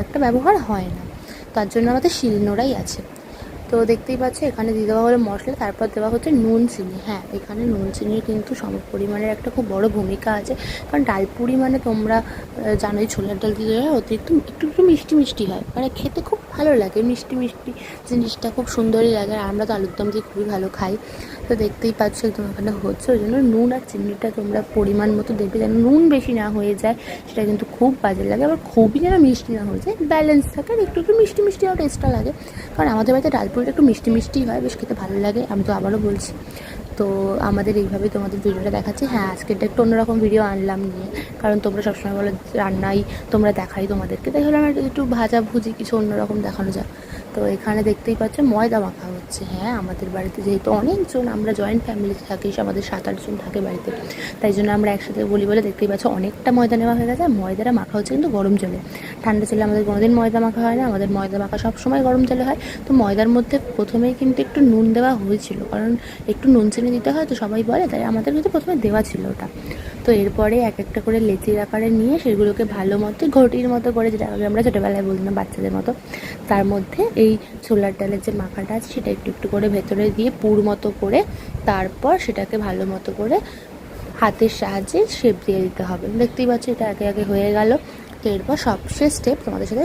একটা ব্যবহার হয় না, তার জন্য আমাদের শিলনোড়াই আছে। তো দেখতেই পাচ্ছ এখানে দিয়ে দেওয়া হলো মশলা, তারপর দেওয়া হচ্ছে নুন চিনি। হ্যাঁ, এখানে নুন চিনির কিন্তু সম পরিমাণের একটা খুব বড় ভূমিকা আছে, কারণ ডালপুরি মানে তোমরা জানোই ছোলার ডাল দিয়ে অতিরিক্ত একটু একটু মিষ্টি মিষ্টি হয়, মানে খেতে খুব ভালো লাগে, মিষ্টি মিষ্টি জিনিসটা খুব সুন্দরই লাগে। আর আমরা তো আলুর দম দিয়ে খুবই ভালো খাই। তো দেখতেই পাচ্ছ একদম এখানে হচ্ছে, ওই জন্য নুন আর চিনিটা তোমরা পরিমাণ মতো দেবে, যেন নুন বেশি না হয়ে যায়, সেটা কিন্তু খুব বাজে লাগে। আবার খুবই যেন মিষ্টি না হয়ে যায়, ব্যালেন্স থাকে, আর একটু একটু মিষ্টি মিষ্টি আর টেস্টটা লাগে। কারণ আমাদের বাড়িতে ডালপুরিটা একটু মিষ্টি মিষ্টিই হয়, বেশ খেতে ভালো লাগে, আমি তো আবারও বলছি। তো আমাদের এইভাবেই তোমাদের ভিডিওটা দেখাচ্ছি। হ্যাঁ, আজকেরটা একটু অন্যরকম ভিডিও আনলাম নিয়ে, কারণ তোমরা সবসময় বলো রান্নাই তোমরা দেখাই তোমাদেরকে, তাই হলে আমার একটু ভাজা ভুজি কিছু অন্যরকম দেখানো যায়। তো এখানে দেখতেই পাচ্ছ ময়দা মাখা হচ্ছে। হ্যাঁ, আমাদের বাড়িতে যেহেতু অনেকজন, আমরা জয়েন্ট ফ্যামিলিতে থাকি, আমাদের 7-8 জন থাকে বাড়িতে, তাই জন্য আমরা একসাথে বলি বলে দেখতেই পাচ্ছ অনেকটা ময়দা নেওয়া হয়ে গেছে। ময়দাটা মাখা হচ্ছে কিন্তু গরম জলে, ঠান্ডা জলে আমাদের কোনোদিন ময়দা মাখা হয় না, আমাদের ময়দা মাখা সবসময় গরম জলে হয়। তো ময়দার মধ্যে প্রথমেই কিন্তু একটু নুন দেওয়া হয়েছিল, কারণ একটু নুন চিনি দিতে হয় তো সবাই বলে, তাই আমাদের কিন্তু প্রথমে দেওয়া ছিল ওটা। তো এরপরে এক একটা করে লেচির আকারে নিয়ে সেগুলোকে ভালো মতো ঘটির মতো করে, যেটা আমরা ছোটোবেলায় বলতাম বাচ্চাদের মতো, তার মধ্যে এই ছোলার ডালের যে মাখাটা আছে সেটা একটু একটু করে ভেতরে দিয়ে পুর মতো করে, তারপর সেটাকে ভালো মতো করে হাতের সাহায্যে শেপ দিয়ে দিতে হবে। দেখতেই পাচ্ছি এটা একে একে হয়ে গেল। তো এরপর সবশেষ স্টেপ তোমাদের সাথে